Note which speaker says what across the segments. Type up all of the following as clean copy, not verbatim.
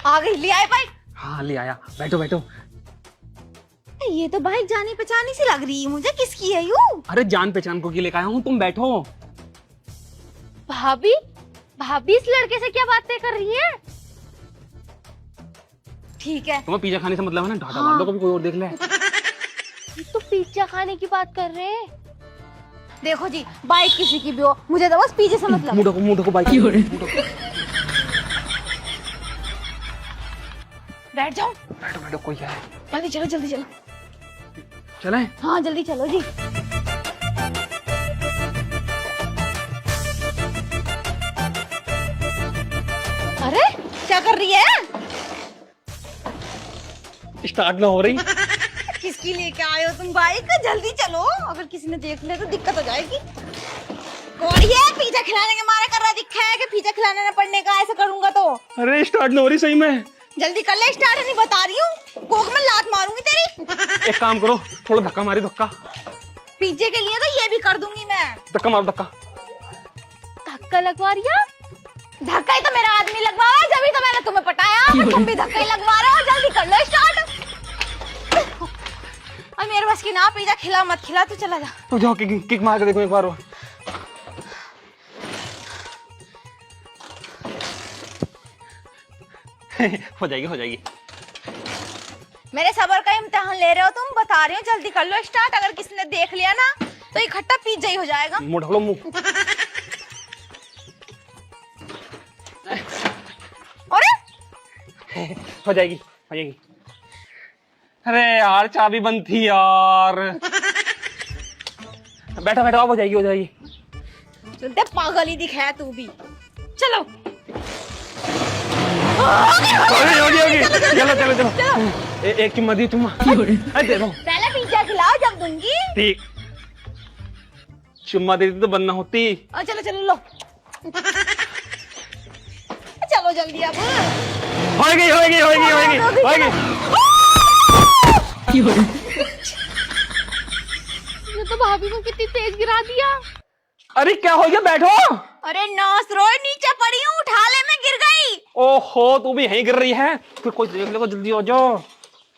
Speaker 1: आ गई, ले आए बाइक?
Speaker 2: हाँ ले आया, बैठो बैठो।
Speaker 1: ये तो बाइक जानी पहचानी सी लग रही है मुझे, किसकी है यू?
Speaker 2: अरे जान पहचान को लेकर आया हूँ, तुम बैठो।
Speaker 3: भाभी, भाभी इस लड़के से क्या बातें कर रही है?
Speaker 1: ठीक है,
Speaker 2: तुम्हें पिज्जा खाने से मतलब है ना, ढाटा मार दो, कभी कोई और देख ले।
Speaker 3: तो पिज्जा खाने की बात कर रहे हैं।
Speaker 1: देखो जी, बाइक किसी की भी हो, मुझे तो बस पीछे से मतलब।
Speaker 2: मुंडो को बाइक
Speaker 1: बैठ जाओ।
Speaker 2: बैठो बैठो, कोई है?
Speaker 1: जल्दी चलो, जल्दी चलो।
Speaker 2: चले?
Speaker 1: हाँ जल्दी चलो जी। अरे क्या कर रही है?
Speaker 2: स्टार्ट ना हो रही।
Speaker 1: किसकी लेके आए हो तुम बाइक? जल्दी चलो, अगर किसी ने देख लिया तो दिक्कत हो जाएगी। कौन ये पिज्जा खिलाने के मारे कर रहा दिखा है कि पिज्जा खिलाने न पड़ने का, ऐसा करूंगा तो।
Speaker 2: अरे स्टार्ट ना हो रही सही में।
Speaker 1: जल्दी कर ले स्टार्ट, नहीं बता रही हूँ, कोक में लात मारूंगी तेरी।
Speaker 2: एक काम करो, थोड़ा धक्का मारी, धक्का।
Speaker 1: पिज्जे के लिए तो ये भी कर दूंगी मैं।
Speaker 2: धक्का मारो, धक्का।
Speaker 3: धक्का लगवा रही है?
Speaker 1: धक्का ही तो मेरा आदमी लगवा रहा है, जब तो मैंने तुम्हें पटाया, तुम भी धक्का ही लगवा रहे हो। जल्दी कर लो स्टार्ट। और मेरे बस की ना, पिज्जा खिला मत खिला, तू चला जा।
Speaker 2: तो जाओ किक मार के देखो एक बार। हो जाएगी हो जाएगी।
Speaker 1: मेरे सबर का इम्तिहान ले रहे हो तुम, बता रही हो, जल्दी कर लो स्टार्ट। अगर किसी ने देख लिया ना तो इकट्ठा पिज्जा ही हो जाएगा।
Speaker 2: मुंह ढको मुंह।
Speaker 1: अरे
Speaker 2: हो जाएगी हो जाएगी। अरे यार चाबी बंद थी यार। बैठो बैठो, अब हो जाएगी हो जाएगी।
Speaker 1: चलते पागल ही दिखाया तू भी। चलो
Speaker 2: होगी। चलो चलो चलो। एक की मदी तुम। अरे दे दो।
Speaker 1: पहले पिज्जा खिलाओ, जब दूंगी।
Speaker 2: ठीक। चुम्मा देती तो बनना होती।
Speaker 1: चलो चलो लो। चलो जल्दी अब।
Speaker 2: होगी होगी होगी होगी होगी।
Speaker 3: ये तो भाभी को कितनी तेज गिरा दिया।
Speaker 2: अरे क्या हो गया, बैठो।
Speaker 1: अरे नास रोए, नीचे पड़ी हूँ, उठा ले, मैं गिर गई।
Speaker 2: ओहो तू भी यहीं गिर रही है, फिर कोई देख लेगा, जल्दी हो जाओ।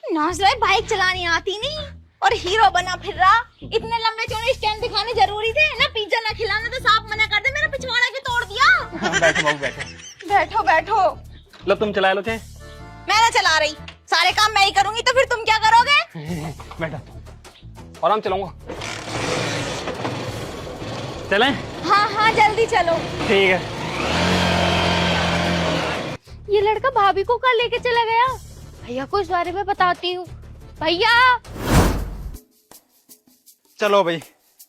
Speaker 1: नास रोए, बाइक चलानी आती नहीं और हीरो बना फिर रहा। इतने लंबे चौड़े स्टैंड दिखाने जरूरी थे ना? पिज्जा ना खिलाना तो साफ मना कर दे, मेरा पिछवाड़ा क्यों तोड़ दिया?
Speaker 2: बैठो बाबू बैठो।
Speaker 1: बैठो बैठो।
Speaker 2: लो तुम चला लो थे।
Speaker 1: मैं ना चला रही, सारे काम मैं ही करूंगी, तो फिर तुम क्या करोगे?
Speaker 2: बैठो, आराम चलाऊंगा। चलें?
Speaker 1: हाँ हाँ जल्दी चलो।
Speaker 2: ठीक है।
Speaker 3: ये लड़का भाभी को कहाँ लेके चला गया? भैया को इस बारे में बताती हूँ। भैया
Speaker 4: चलो भाई,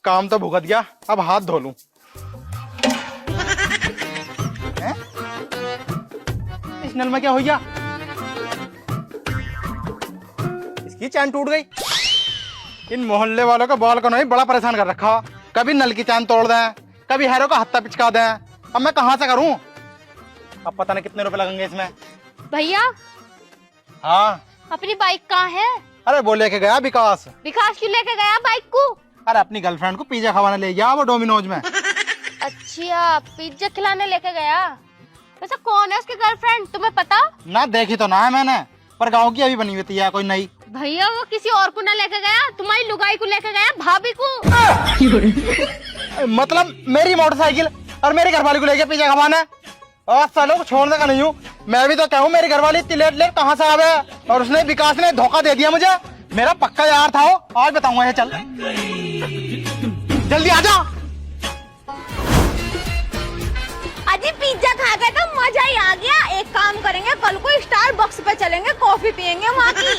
Speaker 4: काम तो भुगत गया, अब हाथ धो लूं। हैं? इस नल में क्या हो गया? इसकी चैन टूट गई। इन मोहल्ले वालों का बाल को नहीं बड़ा परेशान कर रखा। कभी नल की चैन तोड़ दें, कभी हैरों का हत्था पिचका दें। अब मैं कहां से करूं? अब पता नहीं कितने रुपए लगेंगे इसमें।
Speaker 3: भैया,
Speaker 4: हाँ
Speaker 3: अपनी बाइक कहाँ है?
Speaker 4: अरे वो लेके गया विकास।
Speaker 3: विकास क्यों लेके गया बाइक को?
Speaker 4: अरे अपनी गर्लफ्रेंड को पिज्जा खवाने ले गया वो डोमिनोज में।
Speaker 3: अच्छा, पिज्जा खिलाने लेके गया। वैसे कौन है उसकी गर्लफ्रेंड, तुम्हें पता?
Speaker 4: ना देखी तो ना है मैंने, पर गाँव की अभी बनी हुई थी कोई नई।
Speaker 3: भैया वो किसी और को ना लेके गया, तुम्हारी लुगाई को लेके गया, भाभी को।
Speaker 4: मतलब मेरी मोटरसाइकिल और मेरी घरवाली को लेके पिज्जा खवाना? और सालों को छोड़ने का नहीं हूँ मैं भी। तो कहूँ मेरी घरवाली इतनी लेट लेट कहाँ से आवे, और उसने विकास ने धोखा दे दिया मुझे। मेरा पक्का यार था वो, आज बताऊंगा ये। चल जल्दी आ जा।
Speaker 1: अजी पिज्जा खा के तो मजा ही आ गया। एक काम करेंगे, कल को स्टारबक्स पे चलेंगे, कॉफी पियेंगे वहाँ की।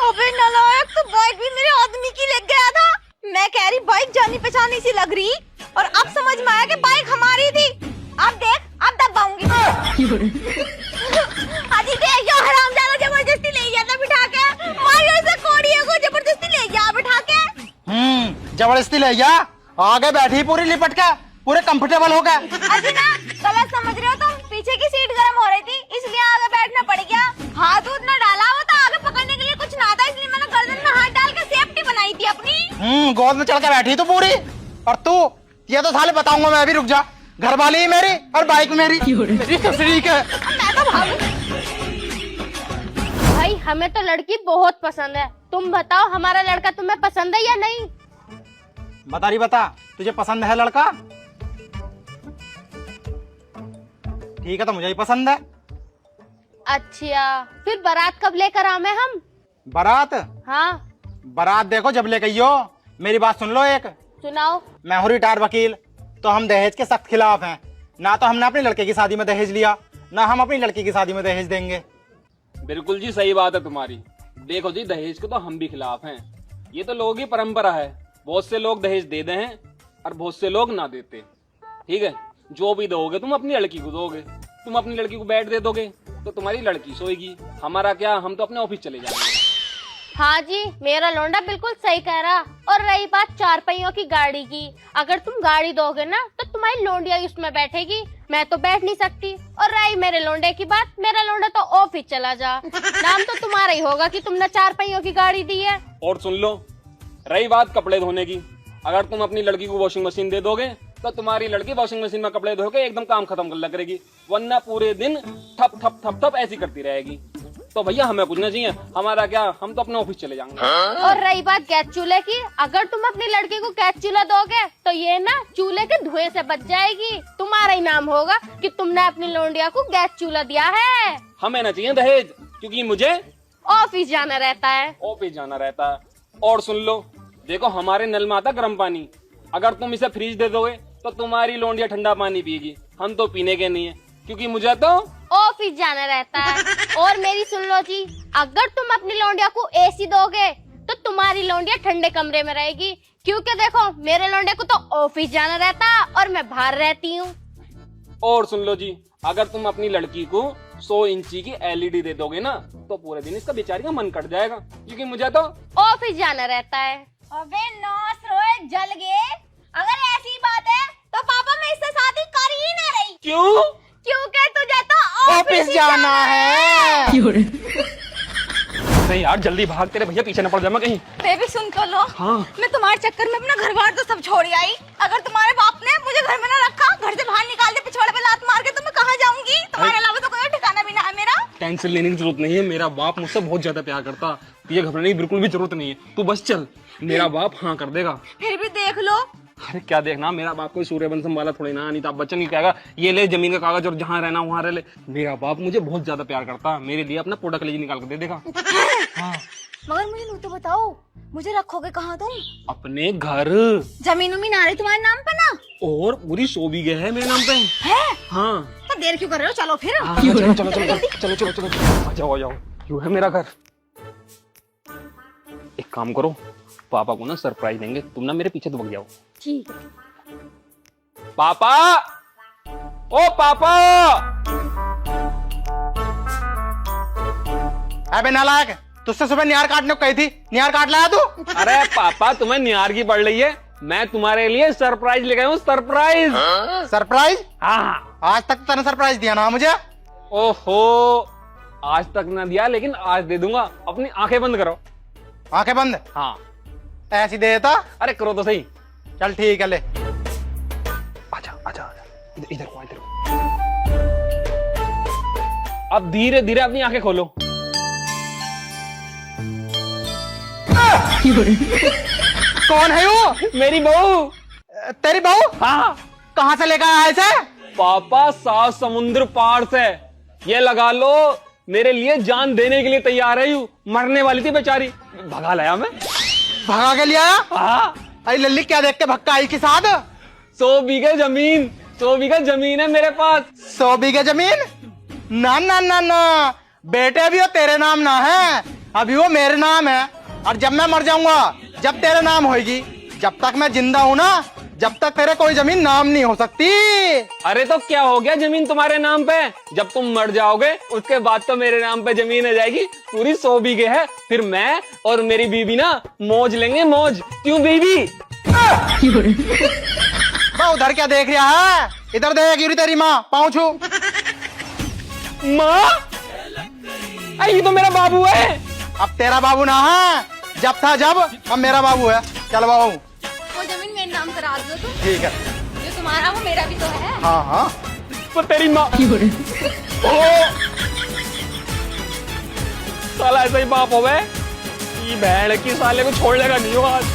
Speaker 1: अबे नालायक, तो बाइक भी मेरे आदमी की ले गया था। मैं कह रही बाइक जानी पहचानी सी लग रही, और अब समझ में आया कि बाइक हमारी थी। अब देख, अब दबाऊंगी। अजी देख, यो हरामजादा जबरदस्ती ले गया था बिठा के। मारियो इसे, कोड़ियों को जबरदस्ती ले गया बिठा के।
Speaker 4: जबरदस्ती ले गया, आगे बैठी पूरी लिपट के, पूरे कंफर्टेबल हो गए।
Speaker 1: अजी ना गलत समझ रहे हो तुम, पीछे की सीट गर्म हो रही थी इसलिए आगे बैठना पड़ गया। हाथ उतना डाला हुआ था, आगे पकड़ने के लिए कुछ ना था, इसलिए मैंने गर्दन में हाथ डाल के सेफ्टी बनाई थी अपनी।
Speaker 4: गोद में चढ़ के बैठी तू पूरी। और तू, ये तो साले बताऊंगा मैं अभी, रुक जा। घर वाली ही मेरी और बाइक मेरी ठीक है।
Speaker 1: मैं तो भागू।
Speaker 3: भाई हमें तो लड़की बहुत पसंद है, तुम बताओ हमारा लड़का तुम्हें पसंद है या नहीं?
Speaker 4: बता रही, बता, तुझे पसंद है लड़का? ठीक है, तो मुझे ही पसंद है।
Speaker 3: अच्छा, फिर बारात कब लेकर आवे हम?
Speaker 4: बारात?
Speaker 3: हाँ
Speaker 4: बारात देखो जब ले गई हो। मेरी बात सुन लो एक।
Speaker 3: सुनाओ।
Speaker 4: मैं हूँ रिटायर्ड वकील, तो हम दहेज के सख्त खिलाफ हैं। ना तो हमने अपने लड़के की शादी में दहेज लिया, ना हम अपनी लड़की की शादी में दहेज देंगे।
Speaker 2: बिल्कुल जी सही बात है तुम्हारी। देखो जी, दहेज के तो हम भी खिलाफ हैं। ये तो लोगों की परंपरा है, बहुत से लोग दहेज दे हैं और बहुत से लोग ना देते। ठीक है, जो भी दोगे तुम अपनी लड़की को दोगे। तुम अपनी लड़की को बेड दे दोगे तो तुम्हारी लड़की सोएगी, हमारा क्या, हम तो अपने ऑफिस चले जाएंगे।
Speaker 3: हाँ जी, मेरा लौंडा बिल्कुल सही कह रहा। और रही बात 4 पहियों की गाड़ी की, अगर तुम गाड़ी दोगे ना तो तुम्हारी लौंडिया उसमें बैठेगी, मैं तो बैठ नहीं सकती। और रही मेरे लौंडे की बात, मेरा लौंडा तो ऑफिस चला जा, नाम तो तुम्हारा ही होगा कि तुमने 4 पहियों की गाड़ी दी है।
Speaker 2: और सुन लो, रही बात कपड़े धोने की, अगर तुम अपनी लड़की को वॉशिंग मशीन दे दोगे तो तुम्हारी लड़की वॉशिंग मशीन में कपड़े धो के एकदम काम खत्म कर करेगी, वरना पूरे दिन ठप ठप ठप ठप ऐसी करती रहेगी। तो भैया हमें कुछ नहीं चाहिए, हमारा क्या, हम तो अपने ऑफिस चले जाएंगे।
Speaker 3: और रही बात गैस चूल्हे की, अगर तुम अपनी लड़की को गैस चूल्हा दोगे तो ये ना चूल्हे के धुएं से बच जाएगी, तुम्हारा ही नाम होगा कि तुमने अपनी लौंडिया को गैस चूल्हा दिया है।
Speaker 2: हमें ना चाहिए दहेज, क्योंकि मुझे
Speaker 3: ऑफिस जाना रहता है।
Speaker 2: ऑफिस जाना रहता है। और सुन लो, देखो हमारे नल में आता गर्म पानी, अगर तुम इसे फ्रिज दे दोगे तो तुम्हारी लौंडिया ठंडा पानी पिएगी, हम तो पीने के नहीं है, क्योंकि मुझे तो
Speaker 3: ऑफिस जाना रहता है। और मेरी सुन लो जी, अगर तुम अपनी लौंडिया को एसी दोगे तो तुम्हारी लौंडिया ठंडे कमरे में रहेगी, क्योंकि देखो मेरे लौंडे को तो ऑफिस जाना रहता है और मैं बाहर रहती हूँ।
Speaker 2: और सुन लो जी, अगर तुम अपनी लड़की को 100 इंची की एलईडी दे दोगे ना तो पूरे दिन इसका बेचारी का मन कट जाएगा, क्योंकि मुझे तो
Speaker 3: ऑफिस जाना रहता है।
Speaker 1: अबे नौस रोए जल गए। अगर ऐसी बात है तो पापा मैं इससे शादी कर ही ना रही।
Speaker 2: क्यों?
Speaker 1: क्योंकि तुझे तो
Speaker 4: ऑफिस जाना है।
Speaker 2: नहीं यार, जल्दी भाग, तेरे भैया पीछे न पड़ जाए मैं कहीं।
Speaker 1: बेबी सुन तो लो।
Speaker 2: हाँ।
Speaker 1: मैं तुम्हारे चक्कर में अपना घर बार तो सब छोड़ आई। अगर तुम्हारे बाप ने मुझे घर में ना रखा, घर से बाहर निकाल दे, पिछवाड़े पे लात मार के, तो मैं कहाँ जाऊंगी? तुम्हारे अलावा तो कोई ठिकाना भी ना है मेरा।
Speaker 2: टेंशन लेने की जरूरत नहीं है, मेरा बाप मुझसे बहुत ज्यादा प्यार करता, ये घबराने की बिल्कुल भी जरूरत नहीं है। तू बस चल, मेरा बाप हाँ कर देगा।
Speaker 1: फिर भी देख लो।
Speaker 2: अरे क्या देखना, मेरा बाप कोई सूर्यवंशम वाला थोड़ी ना, अमिताभ बच्चन नहीं कहेगा ये ले जमीन का कागज और जहाँ रहना वहाँ रह ले। मेरा बाप मुझे बहुत ज्यादा प्यार करता, मेरे लिए अपना पोटा कलेजी निकाल कर दे देगा। हाँ।
Speaker 1: मगर मुझे नू तो बताओ, मुझे रखोगे कहाँ तुम?
Speaker 2: अपने घर।
Speaker 1: जमीन उमीन आ रही तुम्हारे नाम पे ना?
Speaker 2: और पूरी 100 बीघे है मेरे नाम पे।
Speaker 1: है?
Speaker 2: हाँ।
Speaker 1: तो देर क्यों कर रहे हो? चलो फिर।
Speaker 2: चलो चलो चलो चलो चलो चलो, आ जाओ आ जाओ, यूं है मेरा घर। एक काम करो, पापा को ना सरप्राइज देंगे, तुम ना मेरे पीछे दुबक जाओ।
Speaker 1: ठीक है।
Speaker 2: पापा, ओ पापा।
Speaker 4: अबे नालायक, तुझसे सुबह निहार काटने को कही थी, निहार काट लाया तू?
Speaker 2: अरे पापा, तुम्हें निहार की पड़ रही है, मैं तुम्हारे लिए सरप्राइज लेके आया हूँ। सरप्राइज।
Speaker 4: सरप्राइज?
Speaker 2: हाँ।
Speaker 4: आज तक तूने सरप्राइज दिया ना मुझे?
Speaker 2: ओहो, आज तक ना दिया, लेकिन आज दे दूंगा। अपनी आंखें बंद करो।
Speaker 4: आंखें बंद?
Speaker 2: हाँ।
Speaker 4: ऐसी दे देता?
Speaker 2: अरे करो तो सही।
Speaker 4: चल ठीक है, ले।
Speaker 2: आजा आजा आजा, इधर को इधर को। अब धीरे धीरे अपनी आंखें खोलो।
Speaker 4: कौन है वो?
Speaker 2: मेरी बहू।
Speaker 4: तेरी बहू?
Speaker 2: हाँ।
Speaker 4: कहाँ से लेकर आया इसे?
Speaker 2: पापा 7 समुद्र पार से, ये लगा लो मेरे लिए जान देने के लिए तैयार है। यू मरने वाली थी बेचारी, भगा लाया मैं।
Speaker 4: भगा के लिया?
Speaker 2: हाँ।
Speaker 4: अरे लल्ली, क्या देख के भक्का आई के साथ?
Speaker 2: 100 बीघे जमीन, 100 बीघा जमीन है मेरे पास।
Speaker 4: 100 बीघे जमीन? ना ना ना ना, बेटे भी वो तेरे नाम ना है, अभी वो मेरे नाम है। और जब मैं मर जाऊंगा, जब तेरे नाम होगी, जब तक मैं जिंदा हूं ना, जब तक तेरे कोई जमीन नाम नहीं हो सकती।
Speaker 2: अरे तो क्या हो गया जमीन तुम्हारे नाम पे? जब तुम मर जाओगे उसके बाद तो मेरे नाम पे जमीन आ जाएगी, पूरी 100 बीघे है। फिर मैं और मेरी बीबी ना मौज लेंगे, मौज। क्यों बीबी?
Speaker 4: उधर क्या देख रहा है? इधर देख, गिरी तेरी माँ, पाँव छू।
Speaker 2: माँ? ये तो मेरा बाबू है।
Speaker 4: अब तेरा बाबू ना है, जब था जब, अब मेरा बाबू है। क्या लवाऊं?
Speaker 1: वो जमीन मेरे नाम करा दो तुम।
Speaker 4: ठीक है।
Speaker 1: जो तुम्हारा वो मेरा भी तो है।
Speaker 4: हाँ हाँ।
Speaker 2: तो तेरी माँ साला ऐसा ही बाप हो गए, ये बहन की साले को छोड़ने का नहीं हो आज।